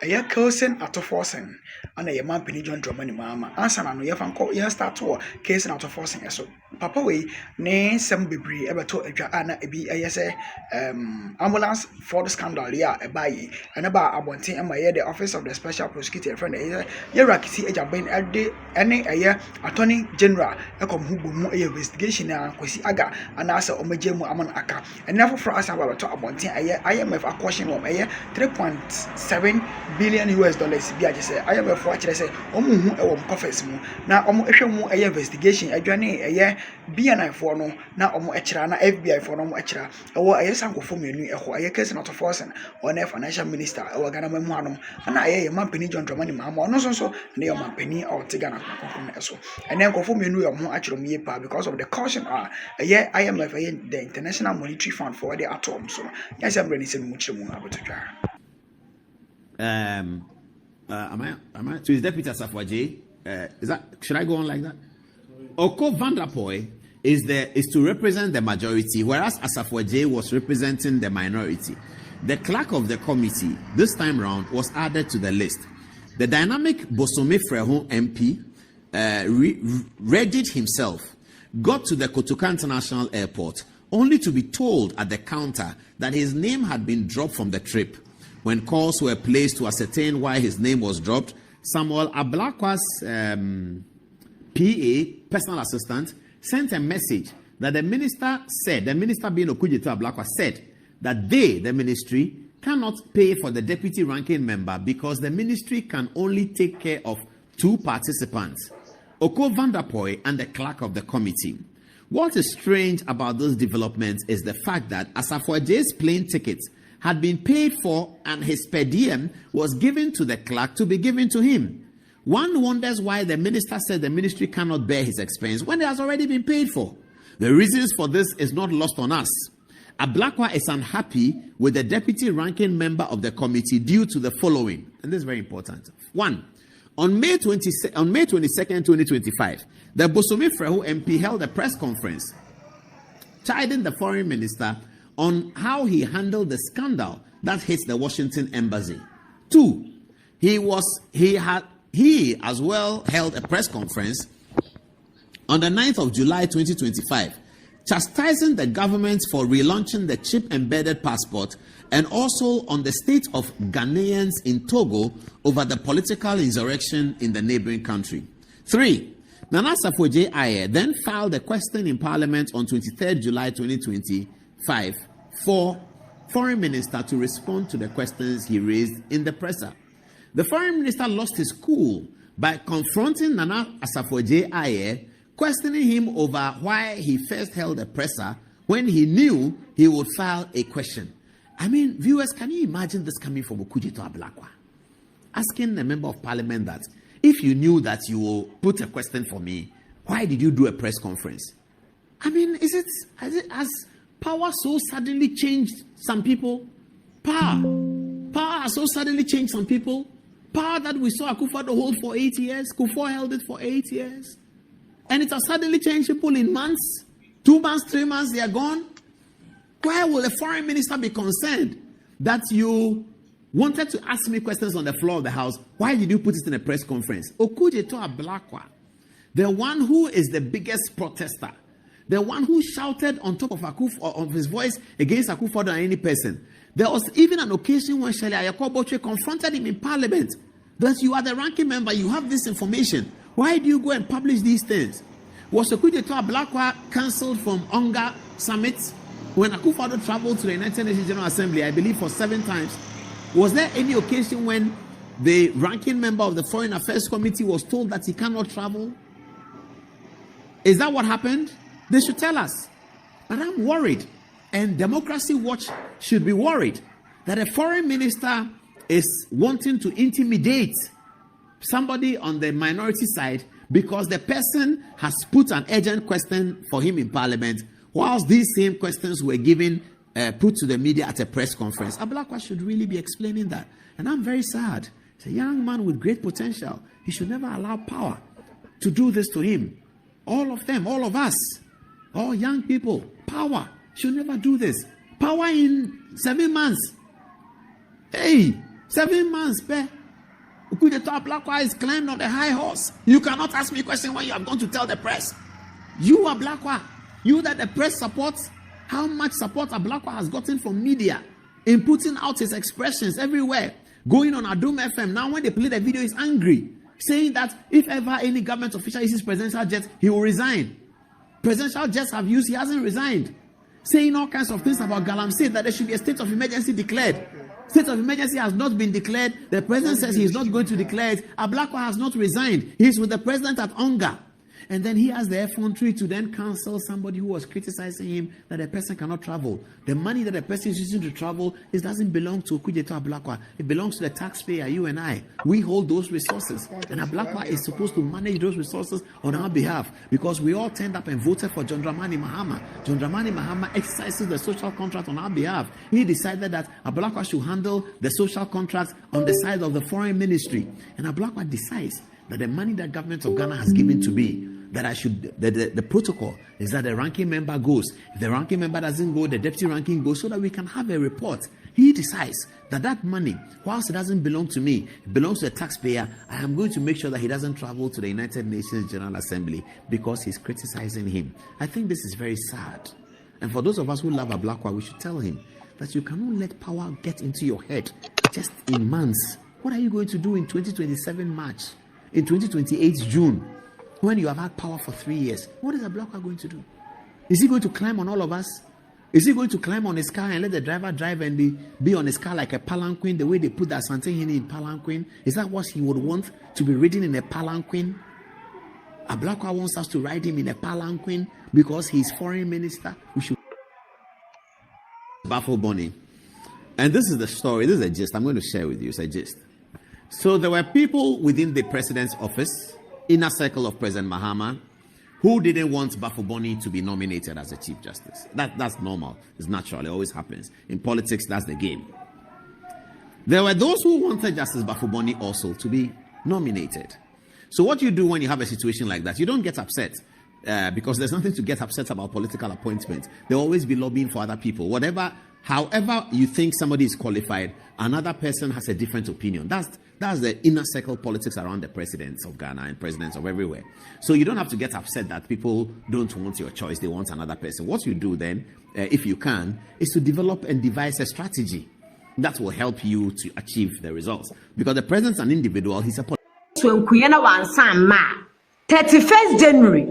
ɛyɛ Ss Ato Forson ana yɛ man pani John Dramani Mahama ansa na no yɛfa nkɔ yɛn start wɔ Ss Ato Forson so papa wei ne nsɛm bebree ɛbɛtɔ adwa a na ebi ɛyɛ sɛ ambulance fraud scandal yɛ a ɛbaa yi ɛne ba abɔnten ama yɛ the office of the special prosecutor friend ɛyɛ yɛwura kisi agyaban ɛde ɛne ɛyɛ attorney general ɛkɔm ho bɔ mu ɛyɛ investigation a kwasi aga anaasɛ ɔmagye mu ama no aka ɛne foforɔ asa ba bɛtɔ abɔnten ɛyɛ IMF akɔhye no ɛyɛ 3.7 billion US dollars bi agye sɛ IMF fo akyerɛ sɛ ɔmo hu ɛwɔ mo coffers mu na ɔmo ehwɛ mu ɛyɛ investigation adwane ɛyɛ BNI fo no na ɔmo ɛkyerɛ na FBI fo no ɔmo ɛkyerɛ ɛwɔ ɛyɛ sankofo mmienu ɛhɔ ɛyɛ Ss Ato Forson ɔne financial minister ɛwɔ Ghana mamu hanom ana ɛyɛ yɛ mampani John Dramani Mahama ɔno nso ne yɛ mampani a ɔte Ghana konkon ɛso ɛnɛ nkofo mmienu yɛ ɔmo akyerɛ mu yie pa because of the caution ɛyɛ IMF ɛyɛ the International Monetary Fund for the atom so yɛsɛ mbrɛ ne sɛ mu kyerɛ mu abotodwa am I to his deputy Asafwaje? Is that, should I go on like that? Oko Vanderpoy is to represent the majority, whereas Asafwaje was representing the minority. The clerk of the committee this time round was added to the list. The dynamic Bosome Frehu MP readied himself, got to the Kotoka International Airport, only to be told at the counter that his name had been dropped from the trip. When calls were placed to ascertain why his name was dropped, Samuel Ablakwa's PA, personal assistant, sent a message that the minister being Okudzeto Ablakwa, said that they, the ministry, cannot pay for the deputy ranking member because the ministry can only take care of 2 participants, Oko Vanderpoy and the clerk of the committee. What is strange about those developments is the fact that Asafwaje's plane tickets had been paid for and his per diem was given to the clerk to be given to him. One wonders why the minister said the ministry cannot bear his expense when it has already been paid for. The reasons for this is not lost on us. Ablakwa is unhappy with the deputy ranking member of the committee due to the following, and this is very important. 1. On May 22nd, 2025, the Bosome Frehu MP held a press conference chiding the foreign minister on how he handled the scandal that hit the Washington embassy. 2. He as well held a press conference on the 9th of July 2025, chastising the government for relaunching the chip-embedded passport and also on the state of Ghanaians in Togo over the political insurrection in the neighboring country. 3. Nana Asafwaje Aye then filed a question in Parliament on 23rd July 2025 for Foreign Minister to respond to the questions he raised in the presser. The Foreign Minister lost his cool by confronting Nana Asafwaje Aye, questioning him over why he first held a presser when he knew he would file a question. I mean, viewers, can you imagine this coming from Okudzeto Ablakwa? Asking a member of parliament that, if you knew that you will put a question for me, why did you do a press conference? I mean, has power so suddenly changed some people? Power has so suddenly changed some people? Power that we saw Akufo-Addo hold for 8 years, Kufuor held it for 8 years. And it has suddenly changed people in months, 2 months, 3 months, they are gone. Why will a foreign minister be concerned that you wanted to ask me questions on the floor of the house? Why did you put it in a press conference? Okudzeto Ablakwa, the one who is the biggest protester, the one who shouted on top of his voice against Akufo-Addo and any person. There was even an occasion when Shelley Ayakoboche confronted him in parliament that you are the ranking member, you have this information. Why do you go and publish these things? Was Okudzeto Ablakwa cancelled from UNGA summits when Akufo-Addo traveled to the United Nations General Assembly, I believe for 7 times? Was there any occasion when the ranking member of the Foreign Affairs Committee was told that he cannot travel? Is that what happened? They should tell us. But I'm worried, and Democracy Watch should be worried, that a foreign minister is wanting to intimidate somebody on the minority side because the person has put an urgent question for him in parliament, whilst these same questions were given, put to the media at a press conference. Ablakwa should really be explaining that. And I'm very sad. He's a young man with great potential. He should never allow power to do this to him. All of them, all of us, all young people, power should never do this. Power in 7 months. Hey, 7 months, pe. Coup d'etat Blackwell is climbed on the high horse. You cannot ask me a question when you have gone to tell the press. You are Blackwell. You that the press supports. How much support Blackwell has gotten from media in putting out his expressions everywhere. Going on Adum FM. Now when they play the video, he's angry. Saying that if ever any government official uses presidential jets, he will resign. Presidential jets have used, he hasn't resigned. Saying all kinds of things about Galamsey, that there should be a state of emergency declared. State of emergency has not been declared. The president says he is not going to declare it. Blackwell has not resigned. He is with the president at Onga. And then he has the effrontery to then counsel somebody who was criticizing him that the person cannot travel. The money that the person is using to travel doesn't belong to Okudzeto Ablakwa. It belongs to the taxpayer, you and I. We hold those resources. And Ablakwa is supposed to manage those resources on our behalf, because we all turned up and voted for John Dramani Mahama. John Dramani Mahama exercises the social contract on our behalf. He decided that Ablakwa should handle the social contract on the side of the foreign ministry. And Ablakwa decides that the money that government of Ghana has given to me, that I should, the protocol is that the ranking member goes. If the ranking member doesn't go, the deputy ranking goes, so that we can have a report. He decides that that money, whilst it doesn't belong to me, it belongs to the taxpayer. I am going to make sure that he doesn't travel to the United Nations General Assembly because he's criticizing him. I think this is very sad. And for those of us who love Ablakwa, we should tell him that you cannot let power get into your head just in months. What are you going to do in 2027 March? In 2028 June? When you have had power for 3 years, what is Ablakwa going to do? Is he going to climb on all of us? Is he going to climb on his car and let the driver drive and be on his car like a palanquin, the way they put that Asante Hene in palanquin? Is that what he would want, to be ridden in a palanquin? Ablakwa wants us to ride him in a palanquin because he's foreign minister. We should baffle Bonnie. And this is the story. This is a gist. I'm going to share with you. It's a gist. So there were people within the president's office, inner circle of President Mahama, who didn't want Bafo Boni to be nominated as a Chief Justice. That's normal. It's natural. It always happens. In politics, that's the game. There were those who wanted Justice Bafo Boni also to be nominated. So what you do when you have a situation like that, you don't get upset because there's nothing to get upset about political appointments. They'll always be lobbying for other people. However you think somebody is qualified, another person has a different opinion. That's the inner circle politics around the presidents of Ghana and presidents of everywhere. So you don't have to get upset that people don't want your choice. They want another person. What you do then, if you can, is to develop and devise a strategy that will help you to achieve the results. Because the president's an individual. He's a so 31st January